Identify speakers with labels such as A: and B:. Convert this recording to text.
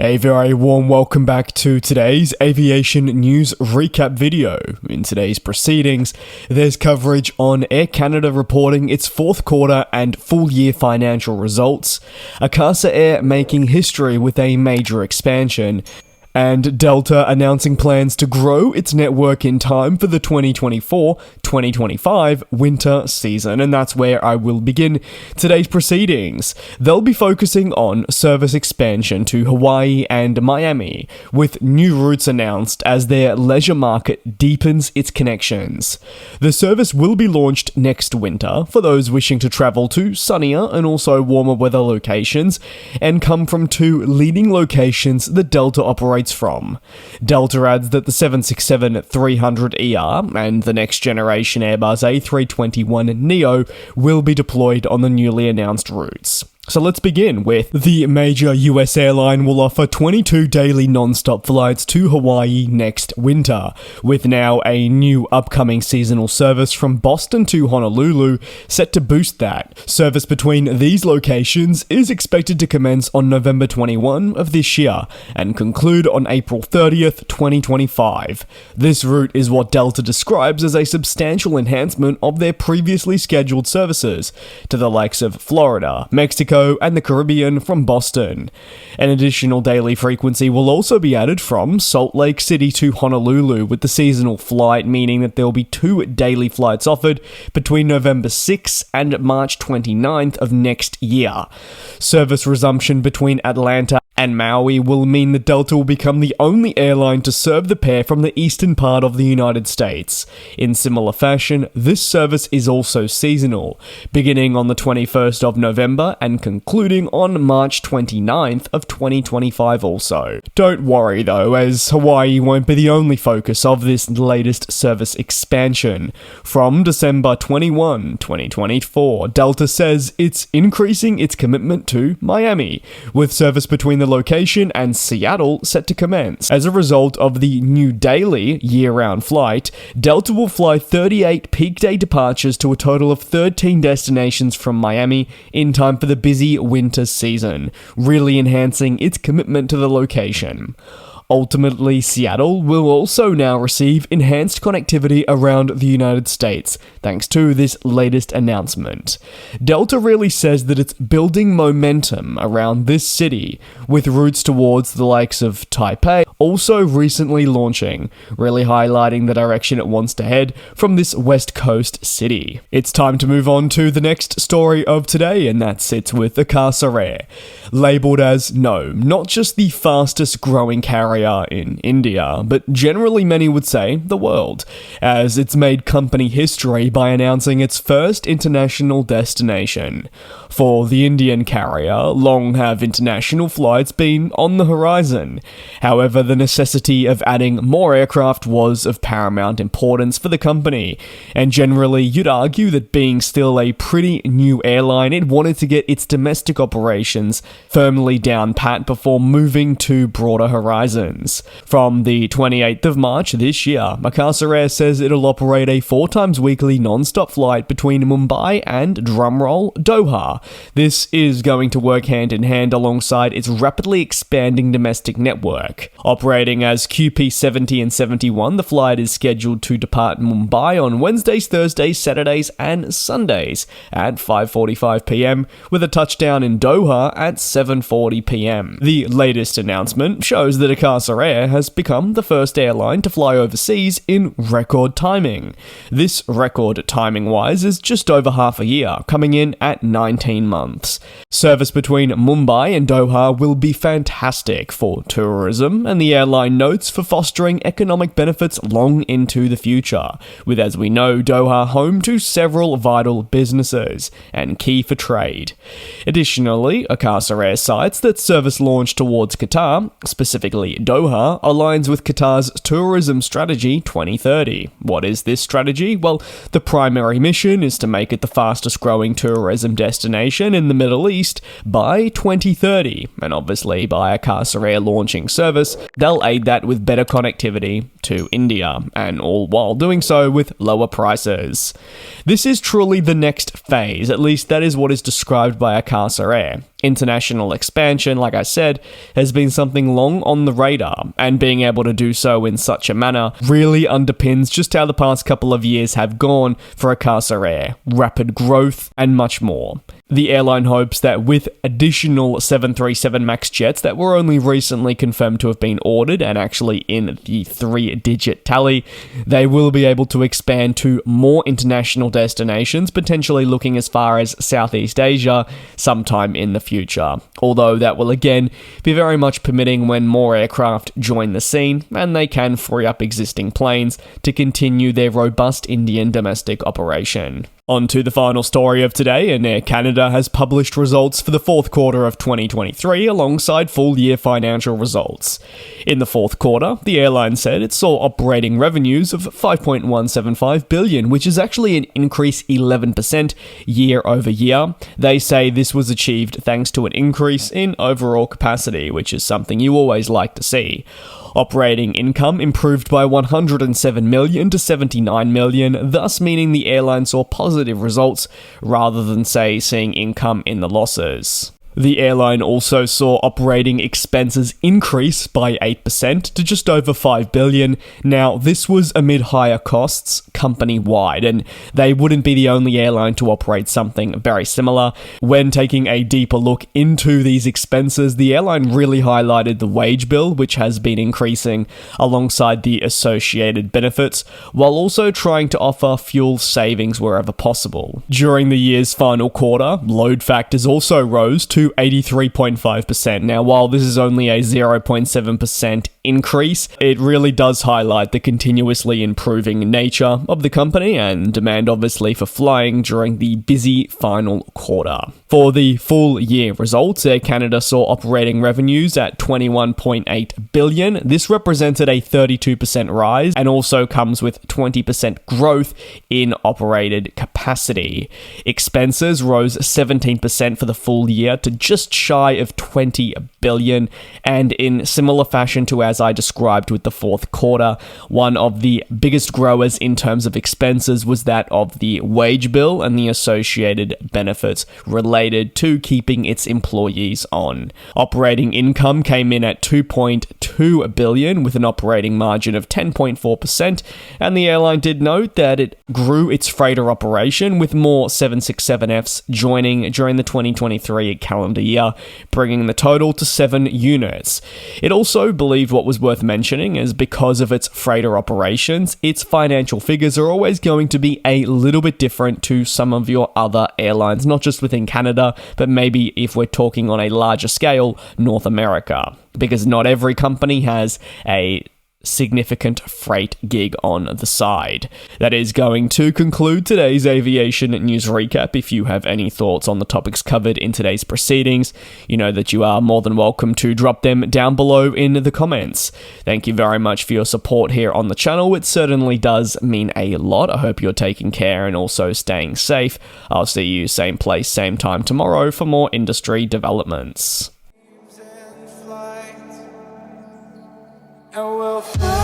A: A very warm welcome back to today's aviation news recap video. In today's proceedings, there's coverage on Air Canada reporting its fourth quarter and full year financial results, Akasa Air making history with a major expansion, and Delta announcing plans to grow its network in time for the 2024-2025 winter season, and that's where I will begin today's proceedings. They'll be focusing on service expansion to Hawaii and Miami, with new routes announced as their leisure market deepens its connections. The service will be launched next winter for those wishing to travel to sunnier and also warmer weather locations, and come from two leading locations that Delta operates from. Delta adds that the 767-300ER and the next generation Airbus A321neo will be deployed on the newly announced routes. So let's begin with the major US airline will offer 22 daily non-stop flights to Hawaii next winter, with now a new upcoming seasonal service from Boston to Honolulu set to boost that. Service between these locations is expected to commence on November 21 of this year and conclude on April 30th, 2025. This route is what Delta describes as a substantial enhancement of their previously scheduled services to the likes of Florida, Mexico, and the Caribbean from Boston. An additional daily frequency will also be added from Salt Lake City to Honolulu with the seasonal flight, meaning that there will be 2 daily flights offered between November 6th and March 29th of next year. Service resumption between Atlanta and Maui will mean that Delta will become the only airline to serve the pair from the eastern part of the United States. In similar fashion, this service is also seasonal, beginning on the 21st of November and concluding on March 29th of 2025 also. Don't worry though, as Hawaii won't be the only focus of this latest service expansion. From December 21, 2024, Delta says it's increasing its commitment to Miami, with service between the location and Seattle set to commence. As a result of the new daily year-round flight, Delta will fly 38 peak day departures to a total of 13 destinations from Miami in time for the busy winter season, really enhancing its commitment to the location. Ultimately, Seattle will also now receive enhanced connectivity around the United States, thanks to this latest announcement. Delta really says that it's building momentum around this city, with routes towards the likes of Taipei also recently launching, really highlighting the direction it wants to head from this West Coast city. It's time to move on to the next story of today, and that sits with Akasa Air, labelled as, not just the fastest growing carrier in India, but generally many would say the world, as it's made company history by announcing its first international destination. For the Indian carrier, long have international flights been on the horizon. However, the necessity of adding more aircraft was of paramount importance for the company, and generally you'd argue that being still a pretty new airline, it wanted to get its domestic operations firmly down pat before moving to broader horizons. From the 28th of March this year, Akasa Air says it'll operate a 4 times weekly non-stop flight between Mumbai and, drumroll, Doha. This is going to work hand in hand alongside its rapidly expanding domestic network. Operating as QP70 and 71, the flight is scheduled to depart Mumbai on Wednesdays, Thursdays, Saturdays, and Sundays at 5:45 p.m, with a touchdown in Doha at 7:40 p.m. The latest announcement shows that Akasa Air has become the first airline to fly overseas in record timing. This record timing-wise is just over half a year, coming in at 19 months. Service between Mumbai and Doha will be fantastic for tourism, and the airline notes for fostering economic benefits long into the future, with, as we know, Doha home to several vital businesses and key for trade. Additionally, Akasa Air cites that service launch towards Qatar, specifically Doha aligns with Qatar's Tourism Strategy 2030. What is this strategy? Well, the primary mission is to make it the fastest growing tourism destination in the Middle East by 2030. And obviously, by Akasa Air launching service, they'll aid that with better connectivity to India, and all while doing so with lower prices. This is truly the next phase, at least that is what is described by Akasa Air. International expansion, like I said, has been something long on the radar, and being able to do so in such a manner really underpins just how the past couple of years have gone for Akasa Air, rapid growth, and much more. The airline hopes that with additional 737 MAX jets that were only recently confirmed to have been ordered and actually in the 3-digit tally, they will be able to expand to more international destinations, potentially looking as far as Southeast Asia sometime in the future. Although that will again be very much permitting when more aircraft join the scene and they can free up existing planes to continue their robust Indian domestic operation. On to the final story of today, and Air Canada has published results for the fourth quarter of 2023 alongside full-year financial results. In the fourth quarter, the airline said it saw operating revenues of $5.175 billion, which is actually an increase 11% year over year. They say this was achieved thanks to an increase in overall capacity, which is something you always like to see. Operating income improved by $107 million to $79 million, thus meaning the airline saw positive results rather than, say, seeing income in the losses. The airline also saw operating expenses increase by 8% to just over $5 billion. Now, this was amid higher costs company-wide, and they wouldn't be the only airline to operate something very similar. When taking a deeper look into these expenses, the airline really highlighted the wage bill, which has been increasing alongside the associated benefits, while also trying to offer fuel savings wherever possible. During the year's final quarter, load factors also rose to 83.5%. Now, while this is only a 0.7% increase, it really does highlight the continuously improving nature of the company and demand obviously for flying during the busy final quarter. For the full year results, Air Canada saw operating revenues at $21.8 billion. This represented a 32% rise and also comes with 20% growth in operated capacity. Expenses rose 17% for the full year to just shy of $20 billion, and in similar fashion to as I described with the fourth quarter, one of the biggest growers in terms of expenses was that of the wage bill and the associated benefits related to keeping its employees on. Operating income came in at $2.2 billion with an operating margin of 10.4%, and the airline did note that it grew its freighter operation with more 767Fs joining during the 2023 calendar year, bringing the total to 7 units. It also believed what was worth mentioning is because of its freighter operations, its financial figures are always going to be a little bit different to some of your other airlines, not just within Canada, but maybe if we're talking on a larger scale, North America, because not every company has a significant freight gig on the side. That is going to conclude today's aviation news recap. If you have any thoughts on the topics covered in today's proceedings, you know that you are more than welcome to drop them down below in the comments. Thank you very much for your support here on the channel. It certainly does mean a lot. I hope you're taking care and also staying safe. I'll see you same place, same time tomorrow for more industry developments. And we'll fly.